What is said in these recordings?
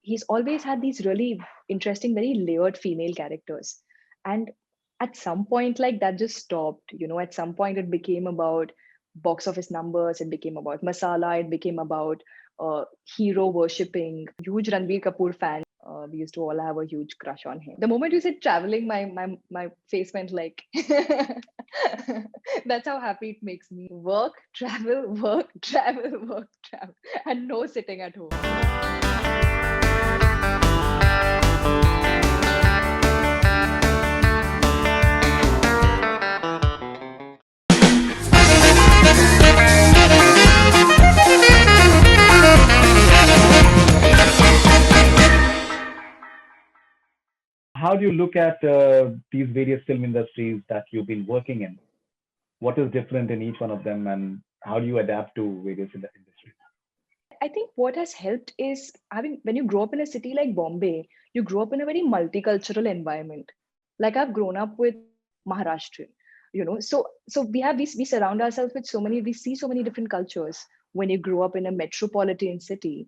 he's always had these really interesting, very layered female characters. And at some point, like that just stopped. At some point, it became about box office numbers, it became about masala, it became about hero worshipping. Huge Ranbir Kapoor fan. We used to all have a huge crush on him. The moment you said traveling, my face went like, that's how happy it makes me. Work, travel, and no sitting at home. How do you look at these various film industries that you've been working in? What is different in each one of them, and how do you adapt to various industries? I think what has helped is having, when you grow up in a city like Bombay, you grow up in a very multicultural environment. Like I've grown up with Maharashtrian, so we surround ourselves with we see so many different cultures when you grow up in a metropolitan city.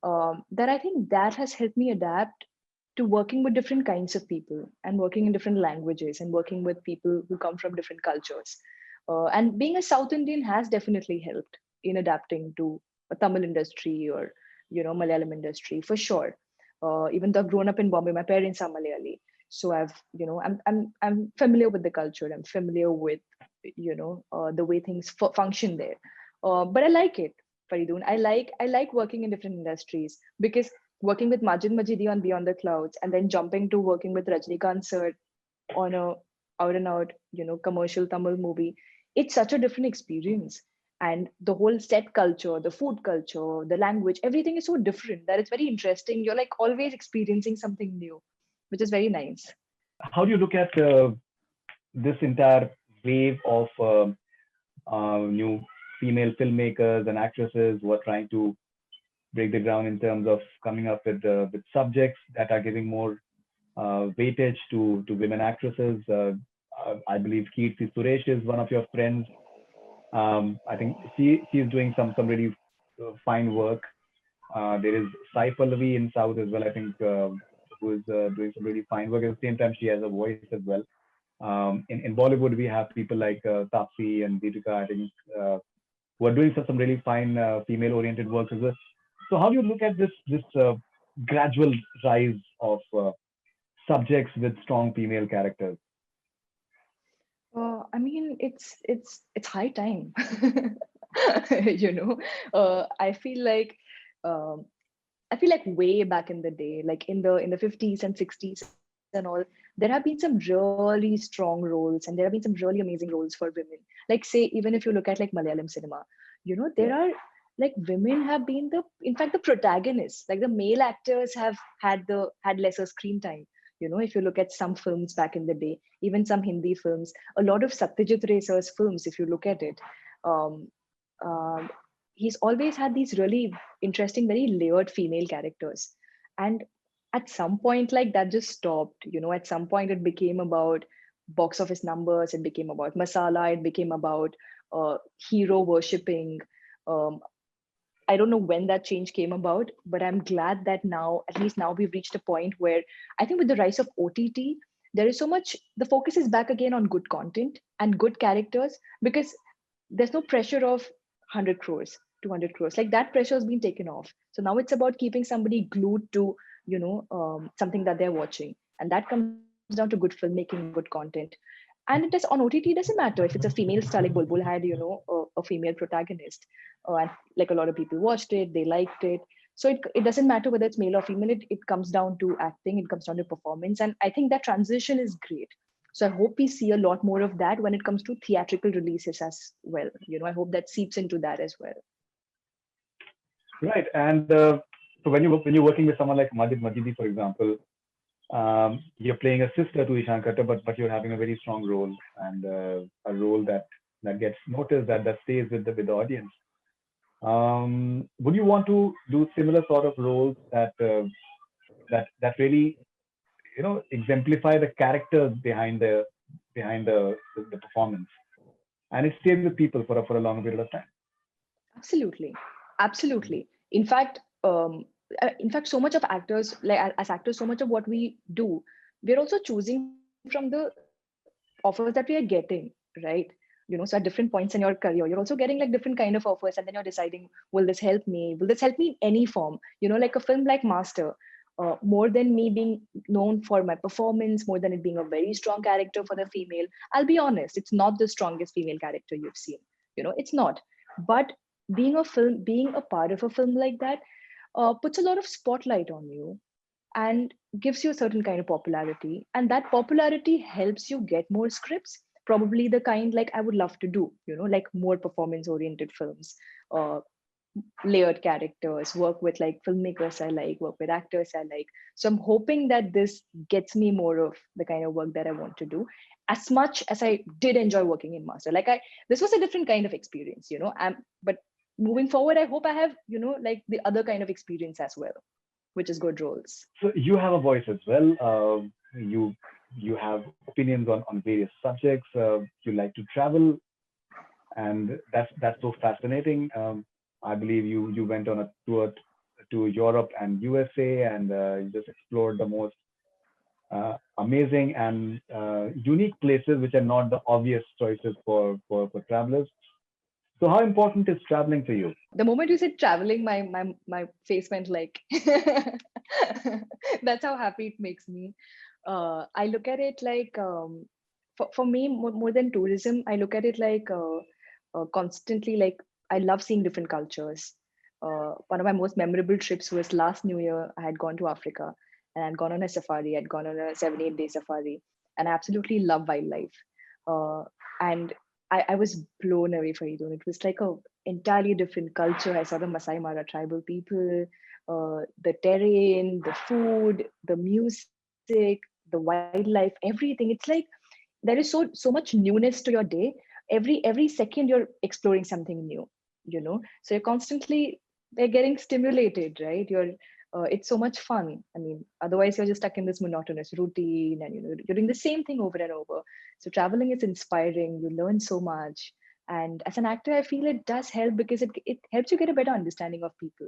That I think that has helped me adapt to working with different kinds of people and working in different languages and working with people who come from different cultures. And being a South Indian has definitely helped in adapting to a Tamil industry or Malayalam industry for sure. Even though I've grown up in Bombay, my parents are Malayali, so I'm familiar with the culture. I'm familiar with the way things function there. But I like it, Faridoon. I like working in different industries because working with Majid Majidi on Beyond the Clouds and then jumping to working with Rajnikant sir on a out and out commercial Tamil movie, it's such a different experience. And the whole set culture, the food culture, the language, everything is so different that it's very interesting. You're like always experiencing something new, which is very nice. How do you look at this entire wave of new female filmmakers and actresses who are trying to break the ground in terms of coming up with subjects that are giving more weightage to women actresses? I believe Keerti Suresh is one of your friends. I think she's doing some really fine work. There is Sai Pallavi in South as well. I think who is doing some really fine work. At the same time, she has a voice as well. In Bollywood, we have people like Tapsi and Deepika, I think, who are doing some really fine female-oriented work as well. So, how do you look at this gradual rise of subjects with strong female characters? I mean, it's high time. you know, I feel like um, way back in the day, like in the 50s and 60s and all, there have been some really strong roles and there have been some really amazing roles for women. Like say, even if you look at like Malayalam cinema, there Yeah. are like women have been in fact the protagonists. Like the male actors have had lesser screen time. If you look at some films back in the day, even some Hindi films, a lot of Satyajit Ray sir's films, if you look at it, um, um, he's always had these really interesting, very layered female characters. And at some point, like that just stopped. At some point, it became about box office numbers, it became about masala, it became about hero worshipping. Um, I don't know when that change came about, but I'm glad that now, at least now, we've reached a point where I think with the rise of OTT, there is so much, the focus is back again on good content and good characters because there's no pressure of 100 crores, 200 crores. Like that pressure has been taken off. So now it's about keeping somebody glued to, something that they're watching. And that comes down to good filmmaking, good content. And it is on OTT, it doesn't matter if it's a female star like Bulbul had, a female protagonist. And like a lot of people watched it, they liked it. So it doesn't matter whether it's male or female, it comes down to acting, it comes down to performance. And I think that transition is great. So I hope we see a lot more of that when it comes to theatrical releases as well. I hope that seeps into that as well. Right. And so when you're working with someone like Majid Majidi, for example, you're playing a sister to Ishan Khatter, but you're having a very strong role and a role that gets noticed, that stays with the audience. Would you want to do similar sort of roles that really exemplify the characters behind the performance, and it stays with people for a longer period of time? Absolutely. Absolutely. In fact, in fact, so much of actors, like as actors, so much of what we do, we're also choosing from the offers that we are getting, right? So at different points in your career, you're also getting like different kind of offers, and then you're deciding, will this help me? Will this help me in any form? Like a film like Master, more than me being known for my performance, more than it being a very strong character for the female, I'll be honest, it's not the strongest female character you've seen. It's not. But being a part of a film like that puts a lot of spotlight on you and gives you a certain kind of popularity, and that popularity helps you get more scripts, probably the kind like I would love to do, like more performance oriented films, uh, layered characters, work with like filmmakers I like, work with actors I like. So I'm hoping that this gets me more of the kind of work that I want to do. As much as I did enjoy working in Master, like I this was a different kind of experience, but moving forward, I hope I have, like the other kind of experience as well, which is good roles. So you have a voice as well. You have opinions on various subjects. You like to travel, and that's so fascinating. I believe you went on a tour to Europe and USA, and you just explored the most amazing and unique places, which are not the obvious choices for travelers. So, how important is traveling to you? The moment you said traveling, my face went like that's how happy it makes me. I look at it like for me, more than tourism, I look at it like constantly, like I love seeing different cultures. One of my most memorable trips was last New Year. I had gone to Africa and I'd gone on a safari. I'd gone on a 7 8 day safari, and I absolutely love wildlife. And I was blown away, Faridoon. It was like a entirely different culture. I saw the Masai Mara tribal people, the terrain, the food, the music, the wildlife, everything. It's like there is so much newness to your day. Every second you're exploring something new. So you're constantly they're getting stimulated, right? It's so much fun. I mean, otherwise you're just stuck in this monotonous routine, and you're doing the same thing over and over. So traveling is inspiring. You learn so much. And as an actor, I feel it does help because it helps you get a better understanding of people.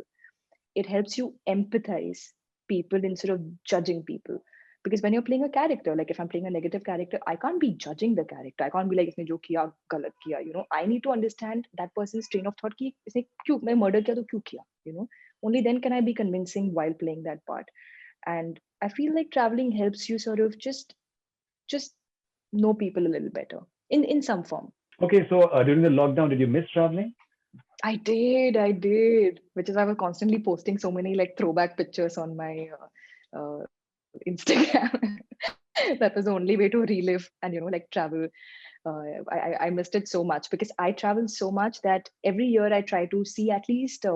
It helps you empathize people instead of judging people. Because when you're playing a character, like if I'm playing a negative character, I can't be judging the character. I can't be like, इसने जो किया गलत किया. I need to understand that person's train of thought कि इसने क्यों मैं murder किया तो क्यों किया. Only then can I be convincing while playing that part. And I feel like traveling helps you sort of just know people a little better in some form. Okay, so during the lockdown, did you miss traveling? I did, which is I was constantly posting so many like throwback pictures on my Instagram. That was the only way to relive and like travel. I missed it so much because I travel so much that every year I try to see at least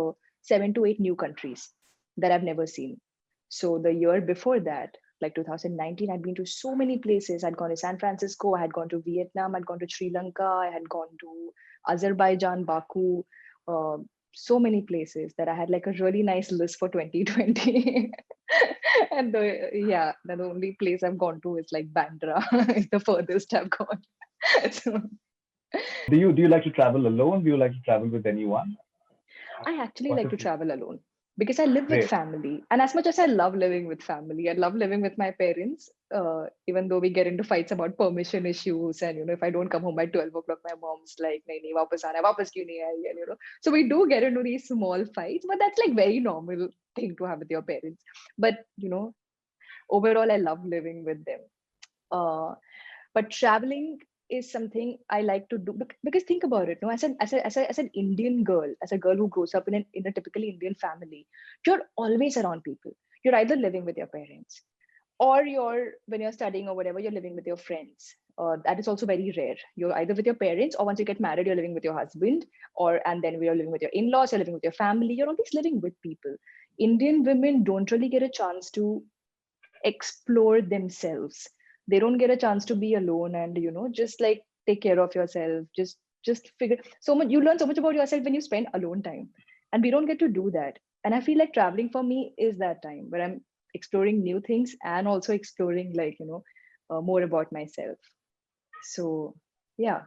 7 to 8 new countries that I've never seen. So the year before that, like 2019, I'd been to so many places. I'd gone to San Francisco, I had gone to Vietnam, I'd gone to Sri Lanka, I had gone to Azerbaijan, Baku, uh, so many places that I had like a really nice list for 2020. And the only place I've gone to is like Bandra, is the furthest I've gone. So Do you like to travel alone? Do you like to travel with anyone? I actually What like is to travel alone because I live with great? family. And as much as I love living with family, I love living with my parents, even though we get into fights about permission issues. And, if I don't come home by 12 o'clock, my mom's like, nahi, nahi, wapas aana, wapas kyun nahi aayi? And, so we do get into these small fights, but that's like very normal thing to have with your parents. But, overall, I love living with them. Uh, but traveling is something I like to do because think about it. No, as an Indian girl, as a girl who grows up in a typically Indian family, you're always around people. You're either living with your parents, or when you're studying or whatever, you're living with your friends. That is also very rare. You're either with your parents, or once you get married, you're living with your husband, and then you're living with your in-laws. You're living with your family. You're always living with people. Indian women don't really get a chance to explore themselves. They don't get a chance to be alone and just like take care of yourself, just figure so much. You learn so much about yourself when you spend alone time, and we don't get to do that. And I feel like traveling for me is that time where I'm exploring new things and also exploring like more about myself. So yeah,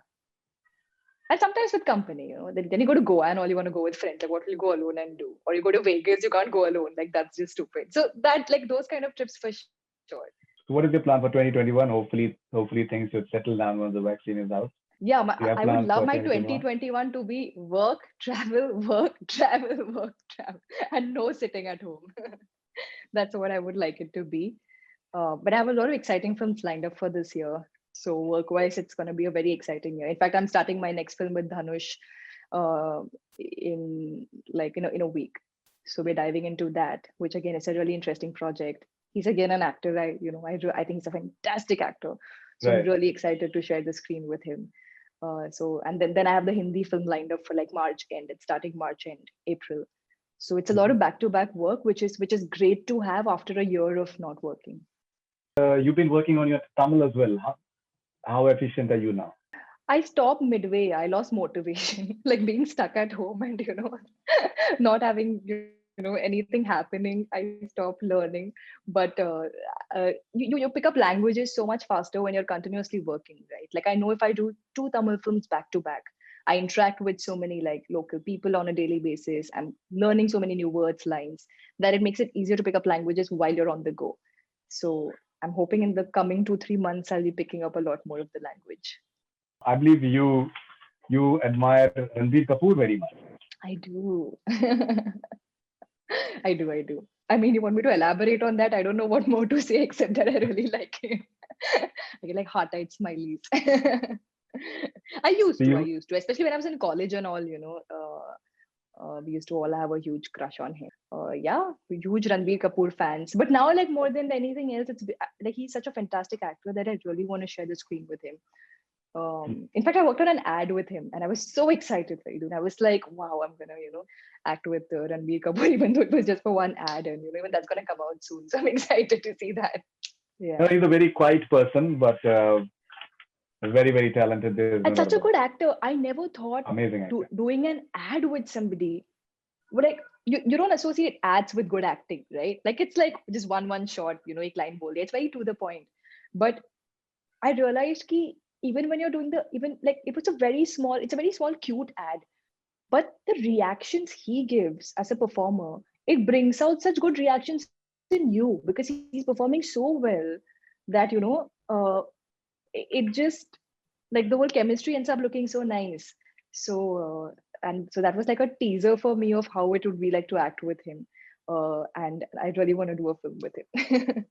And sometimes with company, then you go to Goa and all you want to go with friends. Like, what will you go alone and do? Or you go to Vegas, you can't go alone. Like, that's just stupid. So that, like, those kind of trips for sure. So what is your plan for 2021? Hopefully things should settle down once the vaccine is out. Yeah, Do you have I would plans love for my 2021? 2021 to be work, travel, work, travel, work, travel, and no sitting at home. That's what I would like it to be. But I have a lot of exciting films lined up for this year. So work-wise, it's going to be a very exciting year. In fact, I'm starting my next film with Dhanush uh, in like in a week. So we're diving into that, which again is a really interesting project. He's again an actor. I think he's a fantastic actor. So I'm Right. really excited to share the screen with him. And then I have the Hindi film lined up for like March end. It's starting March end, April. So it's a lot Mhm. of back-to-back work, which is great to have after a year of not working. You've been working on your Tamil as well. How efficient are you now? I stopped midway. I lost motivation, like being stuck at home and not having anything happening. I stopped learning. But you pick up languages so much faster when you're continuously working, right? Like I know if I do two Tamil films back to back, I interact with so many like local people on a daily basis. I'm learning so many new words, lines that it makes it easier to pick up languages while you're on the go. So I'm hoping in the coming 2-3 months I'll be picking up a lot more of the language. I believe you admire Ranbir Kapoor very much. I do. I do. I do. I mean, you want me to elaborate on that? I don't know what more to say except that I really like him. I get like heart-eyed smileys. So I you used to, especially when I was in college and all, we used to all have a huge crush on him. Yeah, huge Ranbir Kapoor fans. But now, like more than anything else, like he's such a fantastic actor that I really want to share the screen with him. In fact, I worked on an ad with him and I was so excited for it. I was like, wow, I'm gonna, act with Ranbir Kapoor, even though it was just for one ad, and even that's gonna come out soon. So I'm excited to see that. know, Yeah. he's a very quiet person, but very, very talented. There's no And doubt such a about good it. actor. I never thought Amazing actor. doing an ad with somebody, but like you don't associate ads with good acting, right? Like it's like just one shot, a client bold. It's very to the point. But I realized ki even when you're doing even like it's a very small, cute ad, but the reactions he gives as a performer, it brings out such good reactions in you because he's performing so well that it just like the whole chemistry ends up looking so nice. So that was like a teaser for me of how it would be like to act with him, and I really want to do a film with him.